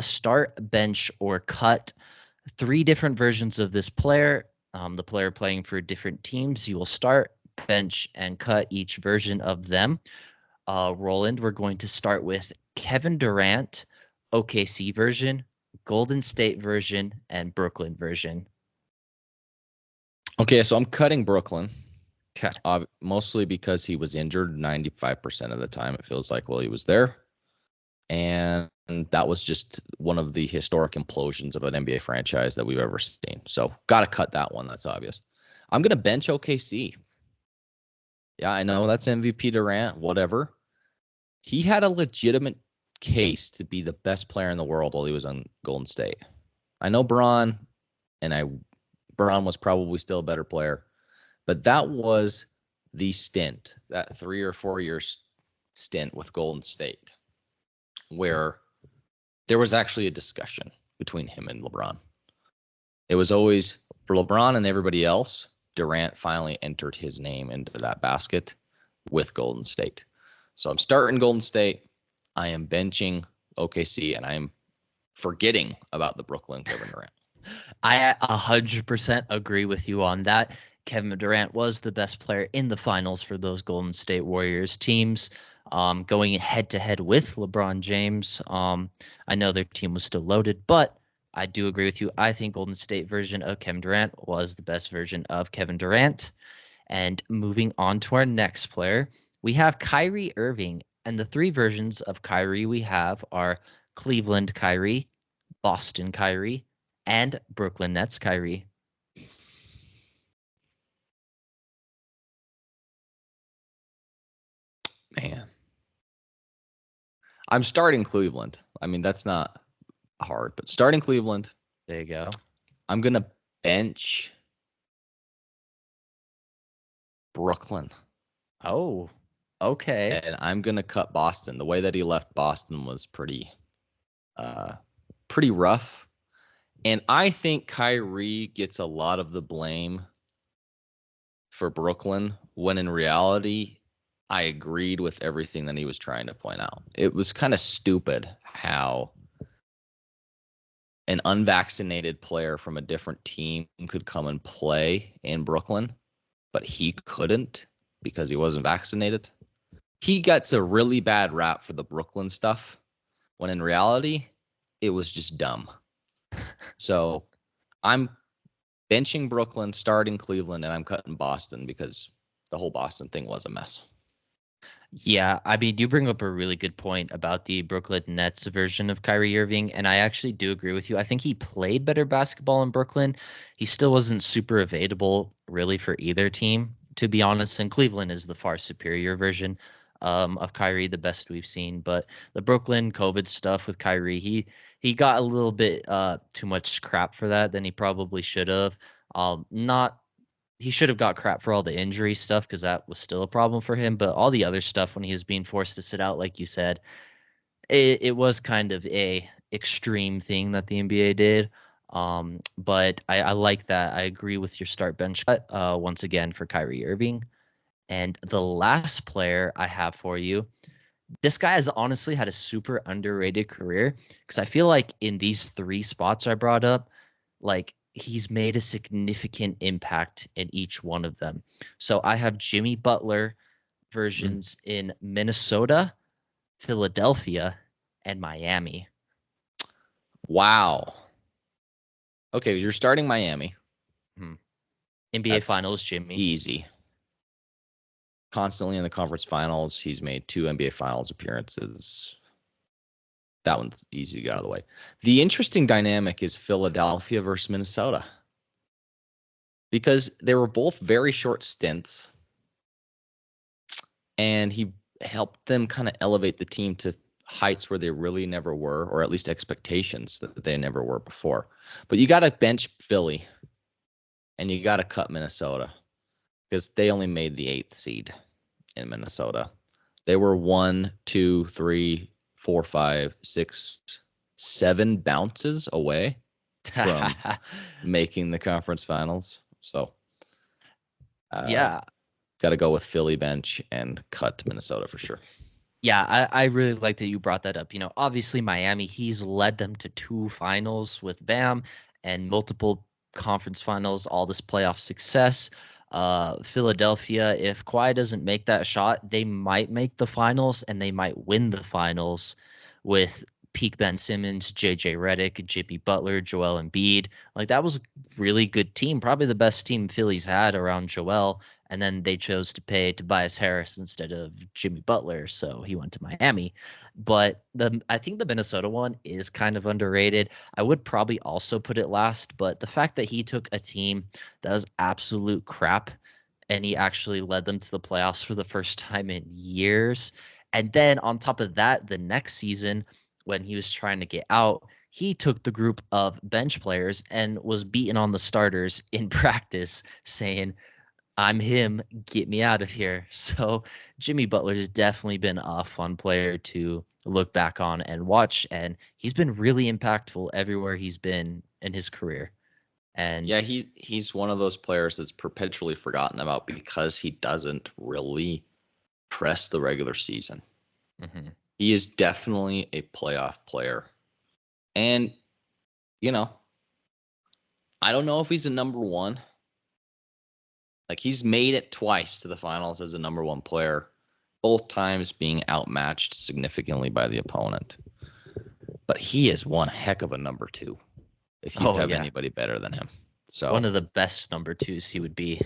start, bench, or cut 3 different versions of this player. The player playing for different teams. You will start, bench, and cut each version of them. Roland, we're going to start with Kevin Durant, OKC version, Golden State version, and Brooklyn version. Okay, so I'm cutting Brooklyn. Okay. Mostly because he was injured 95% of the time, it feels like, while he was there. And that was just one of the historic implosions of an NBA franchise that we've ever seen. So got to cut that one. That's obvious. I'm going to bench OKC. Yeah, I know that's MVP Durant, whatever. He had a legitimate case to be the best player in the world while he was on Golden State. I know Braun was probably still a better player, but that was the stint, that 3 or 4 years stint with Golden State, where there was actually a discussion between him and LeBron. It was always for LeBron and everybody else. Durant finally entered his name into that basket with Golden State. So I'm starting Golden State. I am benching OKC, and I am forgetting about the Brooklyn Kevin Durant. I 100% agree with you on that. Kevin Durant was the best player in the finals for those Golden State Warriors teams, going head to head with LeBron James. I know their team was still loaded, but I do agree with you. I think Golden State version of Kevin Durant was the best version of Kevin Durant. And moving on to our next player, we have Kyrie Irving. And the 3 versions of Kyrie we have are Cleveland Kyrie, Boston Kyrie, and Brooklyn Nets Kyrie. Man. I'm starting Cleveland. I mean, that's not hard, but starting Cleveland. There you go. I'm going to bench Brooklyn. Oh, okay. And I'm going to cut Boston. The way that he left Boston was pretty rough. And I think Kyrie gets a lot of the blame for Brooklyn, when in reality, I agreed with everything that he was trying to point out. It was kind of stupid how an unvaccinated player from a different team could come and play in Brooklyn, but he couldn't because he wasn't vaccinated. He gets a really bad rap for the Brooklyn stuff, when in reality, it was just dumb. So I'm benching Brooklyn, starting Cleveland, and I'm cutting Boston because the whole Boston thing was a mess. Yeah, I mean, you bring up a really good point about the Brooklyn Nets version of Kyrie Irving, and I actually do agree with you. I think he played better basketball in Brooklyn. He still wasn't super available, really, for either team, to be honest. And Cleveland is the far superior version of Kyrie, the best we've seen. But the Brooklyn COVID stuff with Kyrie, he got a little bit too much crap for that than he probably should have. Not He should have got crap for all the injury stuff because that was still a problem for him. But all the other stuff when he was being forced to sit out, like you said, it was kind of a extreme thing that the NBA did. But I like that. I agree with your start bench cut once again for Kyrie Irving. And the last player I have for you, this guy has honestly had a super underrated career because I feel like in these 3 spots I brought up, like he's made a significant impact in each one of them. So I have Jimmy Butler versions in Minnesota, Philadelphia, and Miami. Wow. Okay, you're starting Miami. NBA That's Finals, Jimmy. Easy. Constantly in the conference finals. He's made 2 NBA Finals appearances. That one's easy to get out of the way. The interesting dynamic is Philadelphia versus Minnesota, because they were both very short stints, and he helped them kind of elevate the team to heights where they really never were, or at least expectations that they never were before. But you got to bench Philly, and you got to cut Minnesota because they only made the 8th seed in Minnesota. They were 1, 2, 3, 4, 5, 6, 7 bounces away from making the conference finals. So, yeah, got to go with Philly bench and cut Minnesota for sure. Yeah, I really like that you brought that up. Obviously Miami, he's led them to two finals with Bam and multiple conference finals, all this playoff success. Philadelphia, if Kawhi doesn't make that shot, they might make the finals and they might win the finals with peak Ben Simmons, JJ Redick, Jimmy Butler, Joel Embiid. Like that was a really good team, probably the best team Philly's had around Joel, and then they chose to pay Tobias Harris instead of Jimmy Butler, so he went to Miami. But I think the Minnesota one is kind of underrated. I would probably also put it last, but the fact that he took a team that was absolute crap and he actually led them to the playoffs for the first time in years. And then on top of that, the next season when he was trying to get out, he took the group of bench players and was beating on the starters in practice, saying, I'm him. Get me out of here. So Jimmy Butler has definitely been a fun player to look back on and watch, and he's been really impactful everywhere he's been in his career. And Yeah, he's one of those players that's perpetually forgotten about because he doesn't really press the regular season. mhm. He is definitely a playoff player. And, you know, I don't know if he's a number one. Like he's made it twice to the finals as a number one player, both times being outmatched significantly by the opponent. But he is one heck of a number two if you Oh have yeah, anybody better than him. one So of the best number twos he would be.